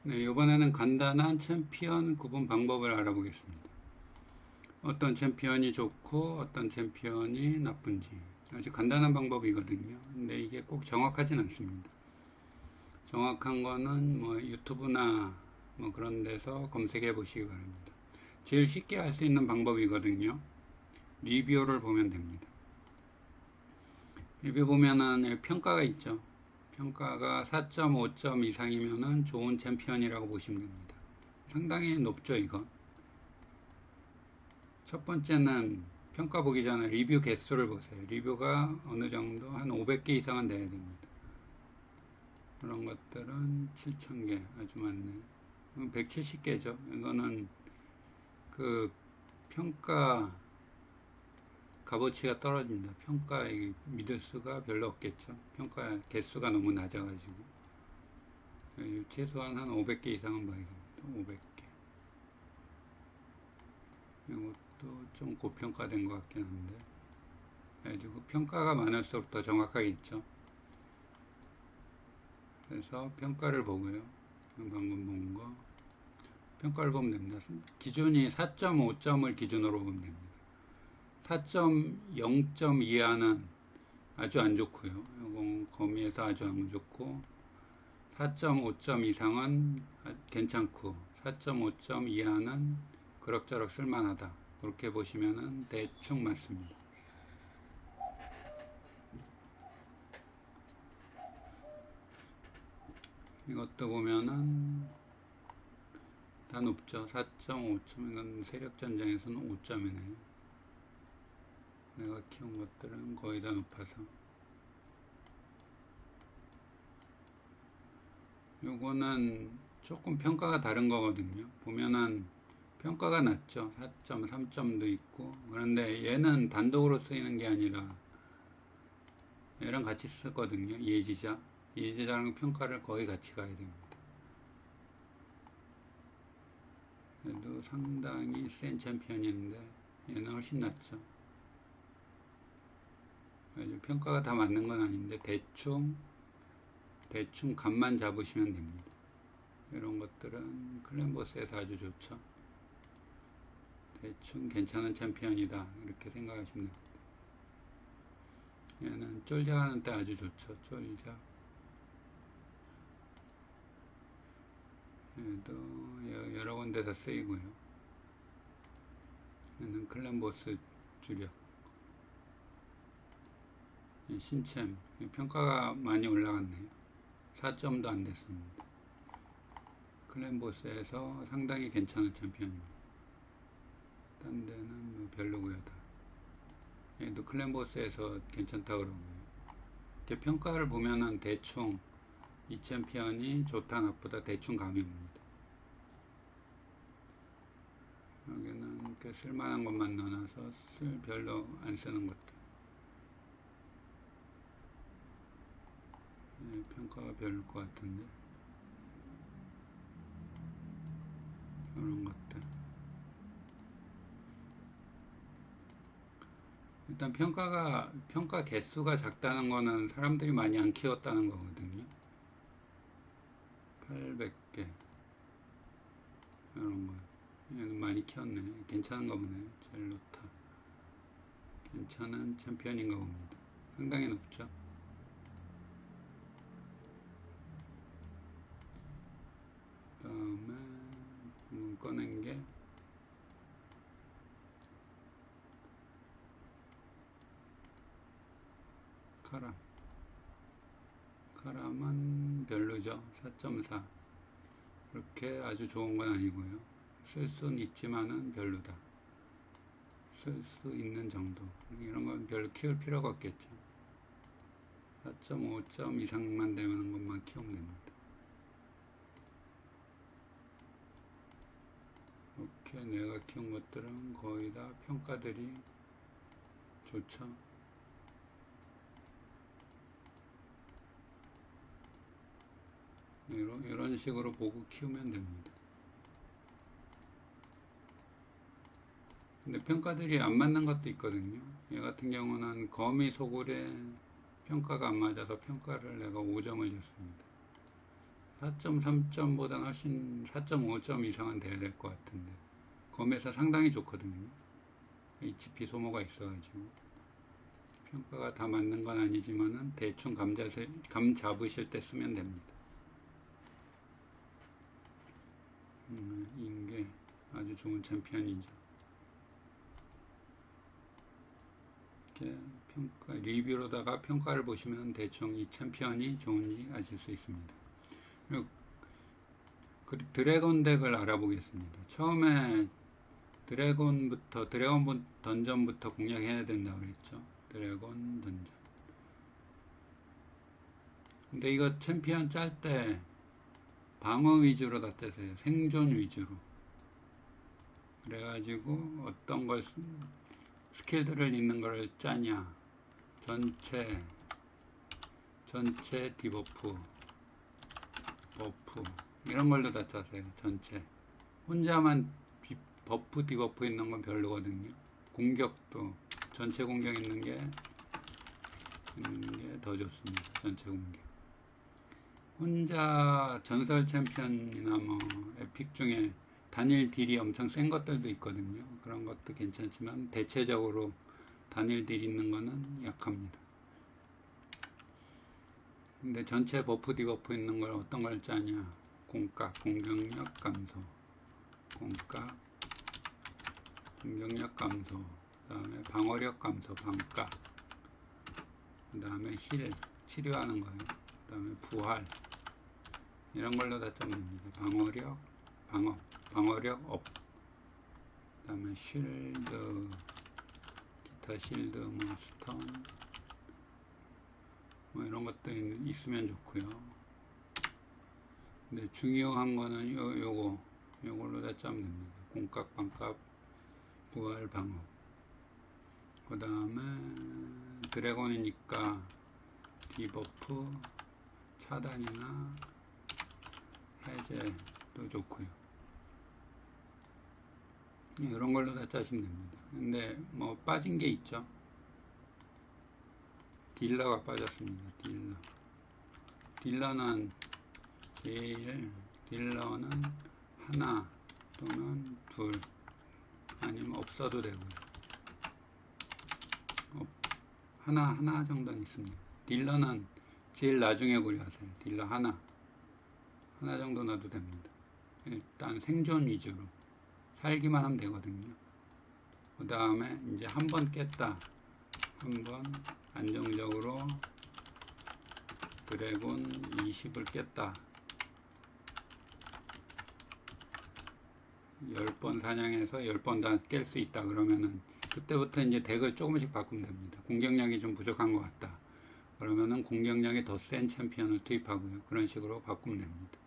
네, 이번에는 간단한 챔피언 구분 방법을 알아보겠습니다. 어떤 챔피언이 좋고 어떤 챔피언이 나쁜지 아주 간단한 방법이거든요. 근데 이게 꼭 정확하진 않습니다. 정확한 거는 뭐 유튜브나 뭐 그런 데서 검색해 보시기 바랍니다. 제일 쉽게 할 수 있는 방법이거든요. 리뷰를 보면 됩니다. 리뷰 보면은 평가가 있죠. 평가가 4.5점 이상이면은 좋은 챔피언이라고 보시면 됩니다. 상당히 높죠, 이거. 첫 번째는 평가 보기 전에 리뷰 개수를 보세요. 리뷰가 어느 정도 한 500개 이상은 돼야 됩니다. 그런 것들은 7,000개 아주 많네. 170개죠. 이거는 그 평가 값어치가 떨어집니다. 평가 믿을 수가 별로 없겠죠. 평가 개수가 너무 낮아가지고 최소한 한 500개 이상은 봐야 됩니다. 500개. 이것도 좀 고평가된 것 같긴 한데, 그래가지고 평가가 많을수록 더 정확하겠죠. 그래서 평가를 보고요. 방금 본 거 평가를 보면 됩니다. 기준이 4.5점을 기준으로 보면 됩니다. 4.0점 이하는 아주 안 좋고요. 이건 거미에서 아주 안 좋고 4.5점 이상은 괜찮고 4.5점 이하는 그럭저럭 쓸만하다. 그렇게 보시면은 대충 맞습니다. 이것도 보면은 다 높죠. 4.5점. 이건 세력전쟁에서는 5점이네요. 내가 키운 것들은 거의 다 높아서. 요거는 조금 평가가 다른 거거든요. 보면은 평가가 낮죠. 4.3점도 있고. 그런데 얘는 단독으로 쓰이는 게 아니라 얘랑 같이 쓰거든요. 예지자. 예지자랑 평가를 거의 같이 가야 됩니다. 얘도 상당히 센 챔피언인데 얘는 훨씬 낫죠. 평가가 다 맞는 건 아닌데 대충 감만 잡으시면 됩니다. 이런 것들은 클랜보스에서 아주 좋죠. 대충 괜찮은 챔피언이다 이렇게 생각하시면 됩니다. 얘는 쫄작 하는 때 아주 좋죠. 쫄작. 얘도 여러 군데서 쓰이고요. 얘는 클랜보스 주력. 신챔 평가가 많이 올라갔네요. 4점도 안 됐습니다. 클랜보스에서 상당히 괜찮은 챔피언입니다. 딴 데는 뭐 별로고요 다. 얘도 클랜보스에서 괜찮다고 그러고요. 이렇게 평가를 보면은 대충 이 챔피언이 좋다 나쁘다 대충 감이 옵니다. 여기는 그 쓸만한 것만 넣어놔서 별로 안 쓰는 것들. 평가가 별로일 것 같은데 이런 것들. 일단 평가 개수가 작다는 거는 사람들이 많이 안 키웠다는 거거든요. 800개 이런 거. 얘는 많이 키웠네. 괜찮은가 보네. 젤로타 괜찮은 챔피언인가 봅니다. 상당히 높죠. 다음에 꺼낸 게 카람은 별로죠. 4.4. 그렇게 아주 좋은 건 아니고요. 쓸 수는 있지만은 별로다. 쓸 수 있는 정도. 이런 건 별로 키울 필요가 없겠죠. 4.5점 이상만 되는 것만 키우면 됩니다. 이렇게 내가 키운 것들은 거의 다 평가들이 좋죠. 이런 식으로 보고 키우면 됩니다. 근데 평가들이 안 맞는 것도 있거든요. 얘 같은 경우는 거미 소굴에 평가가 안 맞아서 평가를 내가 5점을 줬습니다. 4.3점보다는 훨씬 4.5점 이상은 돼야 될 것 같은데 검에서 상당히 좋거든요. HP 소모가 있어가지고 평가가 다 맞는 건 아니지만은 대충 감 잡으실 때 쓰면 됩니다. 인게 아주 좋은 챔피언이죠. 이렇게 평가 리뷰로다가 평가를 보시면 대충 이 챔피언이 좋은지 아실 수 있습니다. 그리고 드래곤 덱을 알아보겠습니다. 처음에 드래곤 던전부터 공략해야 된다고 그랬죠. 드래곤 던전. 근데 이거 챔피언 짤 때 방어 위주로 다 떼세요. 생존 위주로. 그래가지고 어떤 걸 스킬들을 있는 걸 짜냐. 전체 디버프, 버프 이런 걸로 다 짜세요. 전체. 혼자만 버프 디버프 있는 건 별로거든요. 공격도 전체 공격 있는 게 더 좋습니다. 전체 공격. 혼자 전설 챔피언이나 뭐 에픽 중에 단일 딜이 엄청 센 것들도 있거든요. 그런 것도 괜찮지만 대체적으로 단일 딜 있는 거는 약합니다. 근데 전체 버프 디버프 있는 걸 어떤 걸 짜냐. 공각, 공격력 감소, 공각, 공격력 감소, 그 다음에 방어력 감소, 방각, 그 다음에 힐, 치료하는 거예요. 그 다음에 부활, 이런 걸로 다 짜냅니다. 방어력 업, 그 다음에 쉴드, 기타 쉴드, 뭐 스턴, 뭐 이런 것도 있으면 좋고요. 근데 중요한 거는 요걸로 다 짜면 됩니다. 공각, 방각, 부활, 방어. 그 다음에 드래곤이니까 디버프, 차단이나 해제도 좋고요. 이런 걸로 다 짜시면 됩니다. 근데 뭐 빠진 게 있죠. 딜러가 빠졌습니다. 딜러는 딜러는 하나 또는 둘 아니면 없어도 되고요. 하나 정도는 있습니다. 딜러는 제일 나중에 고려하세요. 딜러 하나 정도 넣어도 됩니다. 일단 생존 위주로 살기만 하면 되거든요. 그 다음에 이제 한 번 깼다. 한 번 안정적으로 드래곤 20을 깼다. 10번 사냥해서 10번 다 깰 수 있다. 그러면은 그때부터 이제 덱을 조금씩 바꾸면 됩니다. 공격력이 좀 부족한 것 같다. 그러면은 공격력이 더 센 챔피언을 투입하고요. 그런 식으로 바꾸면 됩니다.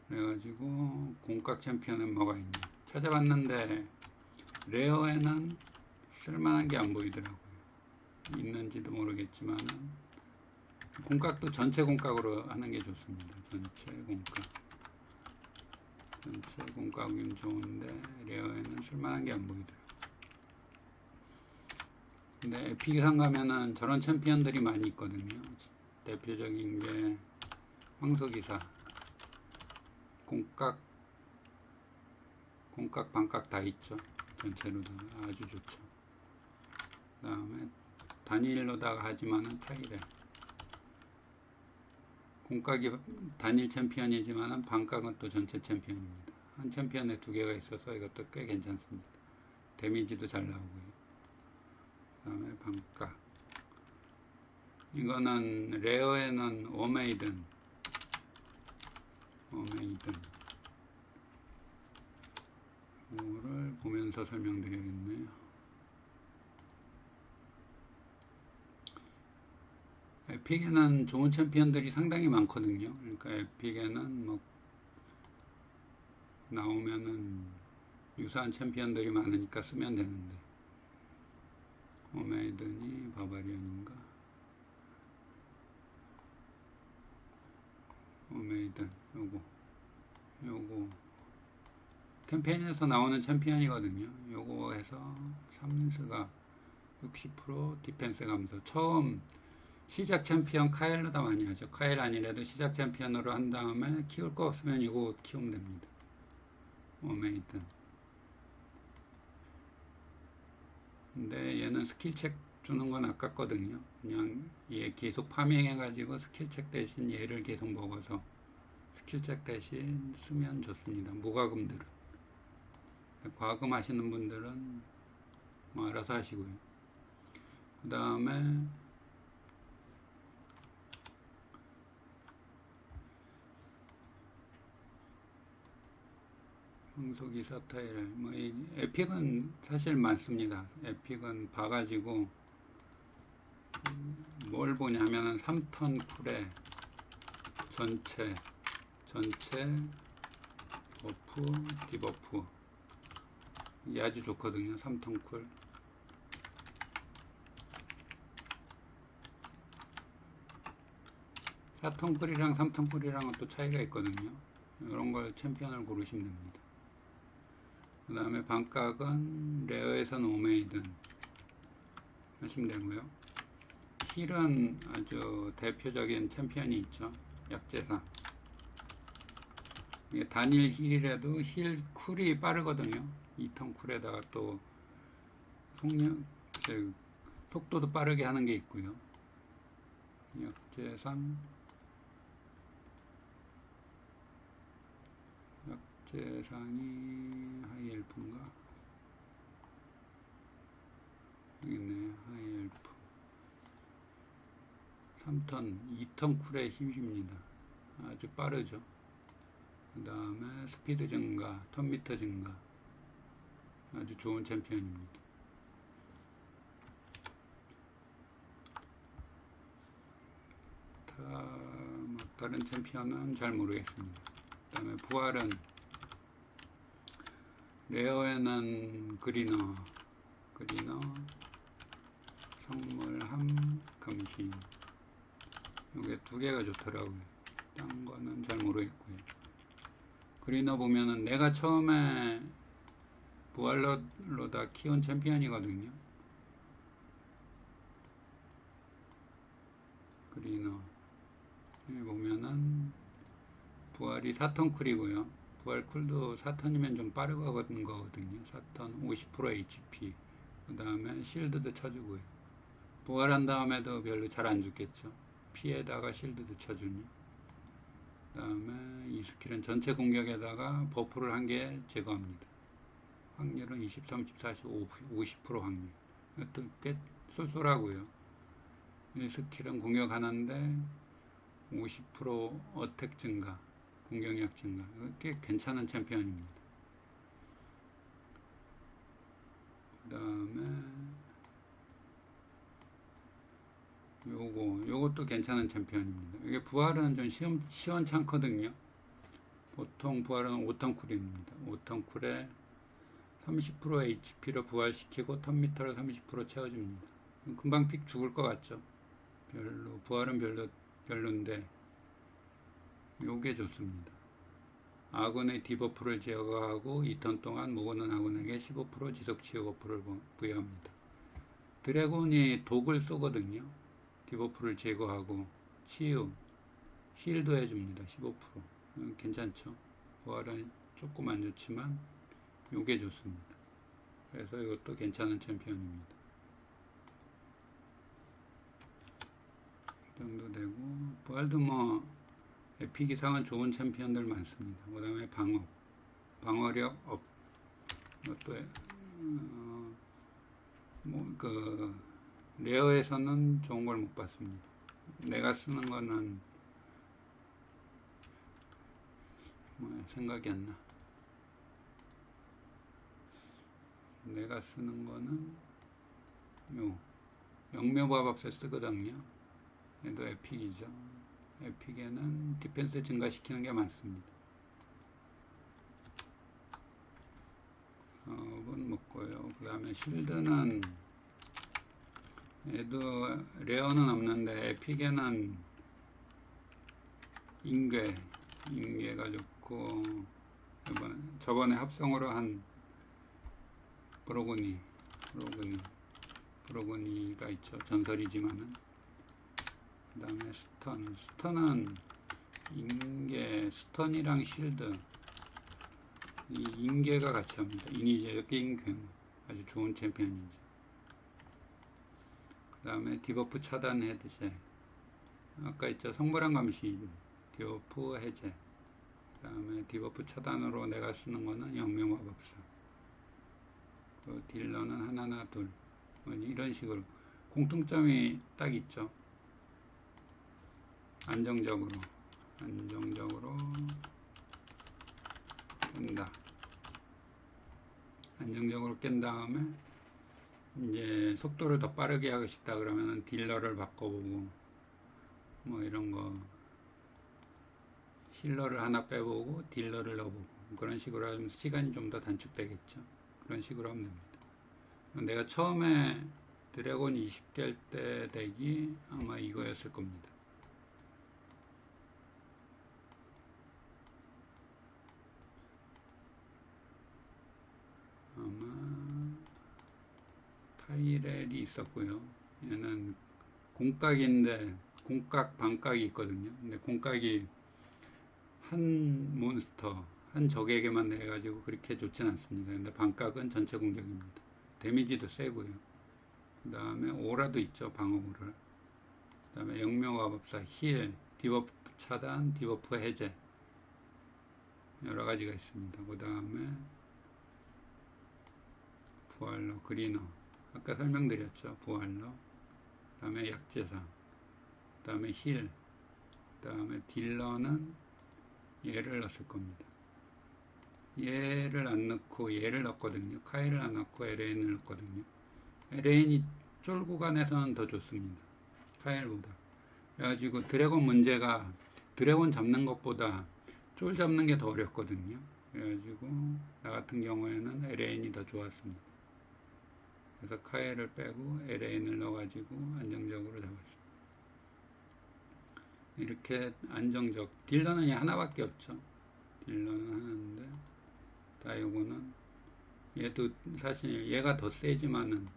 그래가지고 공각 챔피언은 뭐가 있냐 찾아봤는데 레어에는 쓸만한 게 안 보이더라고요. 있는지도 모르겠지만은 공각도 전체 공각으로 하는 게 좋습니다. 전체 공각이면 좋은데 레어에는 쓸만한 게 안 보이더라고요. 근데 에픽상 가면은 저런 챔피언들이 많이 있거든요. 대표적인 게 황소기사, 공각, 반각 다 있죠. 전체로 다 아주 좋죠. 그 다음에 단일로다가 하지만은 타일에 공각이 단일 챔피언이지만은 반각은 또 전체 챔피언입니다. 한 챔피언에 두 개가 있어서 이것도 꽤 괜찮습니다. 데미지도 잘 나오고요. 그 다음에 반각. 이거는 레어에는 오메이든 이거를 보면서 설명드려야겠네요. 에픽에는 좋은 챔피언들이 상당히 많거든요. 그러니까 에픽에는 뭐 나오면은 유사한 챔피언들이 많으니까 쓰면 되는데 오메이든이 바바리언인가? 오메이든 요거 캠페인에서 나오는 챔피언이거든요. 요거 해서 3스가 60% 디펜스 감소. 처음 시작 챔피언 카일로다 많이 하죠. 카일 아니래도 시작 챔피언으로 한 다음에 키울 거 없으면 이거 키우면 됩니다. 오메이든. 근데 얘는 스킬책 주는 건 아깝거든요. 그냥 얘 계속 파밍해가지고 스킬책 대신 얘를 계속 먹어서 스킬책 대신 쓰면 좋습니다. 무과금들은. 과금 하시는 분들은 뭐 알아서 하시고요. 그 다음에 황소기 사타일, 뭐 에픽은 사실 많습니다. 에픽은 봐가지고 뭘 보냐면은 3턴 쿨에 전체 버프, 디버프 이게 아주 좋거든요. 3턴 쿨. 사턴 쿨이랑 3턴 쿨이랑은 또 차이가 있거든요. 이런 걸 챔피언을 고르시면 됩니다. 그 다음에 반각은 레어에서는 오메이든 하시면 되고요. 힐은 아주 대표적인 챔피언이 있죠. 약재상. 이게 단일 힐이라도 힐 쿨이 빠르거든요. 2턴 쿨에다가 또 속력, 속도도 빠르게 하는 게 있고요. 약재상 약재상이 하이엘프인가? 여기 있네. 하이엘프 3턴 2턴 쿨의 힘입니다. 아주 빠르죠. 그 다음에 스피드 증가, 턴미터 증가 아주 좋은 챔피언입니다. 다른 챔피언은 잘 모르겠습니다. 그 다음에 부활은 레어에는 그리너, 성물함, 금신 이게 두 개가 좋더라고요. 딴 거는 잘 모르겠고요. 그리너 보면은 내가 처음에 부활로다 키운 챔피언이거든요. 그리너 여기 보면은 부활이 4턴 쿨이고요. 부활 쿨도 4턴이면 좀 빠르거든요. 4턴 50% HP. 그 다음에 실드도 쳐주고요. 부활한 다음에도 별로 잘 안 죽겠죠. 피에다가 실드도 쳐주니. 그 다음에 이 스킬은 전체 공격에다가 버프를 한 개 제거합니다. 확률은 20, 30, 40, 50% 확률. 이것도 꽤 쏠쏠하고요. 이 스킬은 공격하는데 50% 어택 증가, 공격력 증가. 꽤 괜찮은 챔피언입니다. 그 다음에 요것도 괜찮은 챔피언입니다. 이게 부활은 좀 시원찮거든요. 보통 부활은 5턴 쿨입니다. 5턴 쿨에 30% HP로 부활시키고 턴미터를 30% 채워줍니다. 금방 픽 죽을 것 같죠? 부활은 별론데 요게 좋습니다. 아군의 디버프를 제거하고 2턴 동안 모으는 아군에게 15% 지속 치유 버프를 부여합니다. 드래곤이 독을 쏘거든요. 디버프를 제거하고 치유, 힐도 해줍니다. 15%. 괜찮죠? 부활은 조금 안 좋지만 요게 좋습니다. 그래서 이것도 괜찮은 챔피언입니다. 이 정도 되고 부활도 뭐 에픽 이상은 좋은 챔피언들 많습니다. 그 다음에 방어력 업. 이것도 레어에서는 좋은 걸 못 봤습니다. 내가 쓰는 거는 생각이 안 나. 내가 쓰는 거는 영묘바밥새 쓰거든요. 얘도 에픽이죠. 에픽에는 디펜스 증가시키는 게 많습니다. 은 먹고요. 그 다음에 실드는 얘도 레어는 없는데 에픽에는 인계가 좋고 저번에 합성으로 한 브로그니가 있죠. 전설이지만은 그 다음에 스턴은 인계, 스턴이랑 쉴드, 이 인계가 같이 합니다. 인위적인 경우 아주 좋은 챔피언이죠. 그 다음에 디버프 차단 해제, 아까 있죠, 성불한 감시 디버프 해제, 그 다음에 디버프 차단으로 내가 쓰는 거는 영명마법사, 그 딜러는 하나 둘, 뭐 이런 식으로 공통점이 딱 있죠. 안정적으로 깬다. 안정적으로 깬 다음에 이제 속도를 더 빠르게 하고 싶다 그러면은 딜러를 바꿔보고, 뭐 이런 거 힐러를 하나 빼보고 딜러를 넣어보고, 그런 식으로 하면 시간이 좀 더 단축되겠죠. 그런 식으로 하면 됩니다. 내가 처음에 드래곤 20개 할 때 덱이 아마 이거였을 겁니다. 아마 타이렐이 있었고요. 얘는 공각인데 공각 반각이 있거든요. 근데 공각이 한 몬스터, 한 적에게만 해가지고 그렇게 좋진 않습니다. 근데 반각은 전체 공격입니다. 데미지도 세고요. 그 다음에 오라도 있죠, 방어 오라. 그 다음에 영명마법사, 힐, 디버프 차단, 디버프 해제, 여러 가지가 있습니다. 그 다음에 부활러, 그리너, 아까 설명드렸죠, 부활러. 그 다음에 약제사, 그 다음에 힐, 그 다음에 딜러는 얘를 넣었을 겁니다. 얘를 안 넣고 얘를 넣었거든요. 카이를 안 넣고 LAN을 넣었거든요. LAN이 쫄 구간에서는 더 좋습니다, 카일보다. 그래가지고 드래곤 문제가 드래곤 잡는 것보다 쫄 잡는 게 더 어렵거든요. 그래가지고 나 같은 경우에는 LAN이 더 좋았습니다. 그래서 카일을 빼고 LAN을 넣어가지고 안정적으로 잡았습니다. 이렇게 안정적, 딜러는 하나밖에 없죠. 딜러는 하나인데, 다 요거는 얘도 사실 얘가 더 세지만은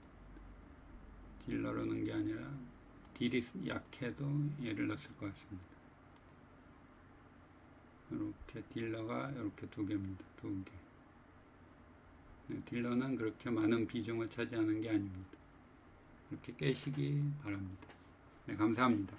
딜러로 넣은 게 아니라 딜이 약해도 얘를 넣었을 것 같습니다. 이렇게 딜러가 이렇게 두 개입니다. 두 개. 네, 딜러는 그렇게 많은 비중을 차지하는 게 아닙니다. 이렇게 깨시기 바랍니다. 네, 감사합니다.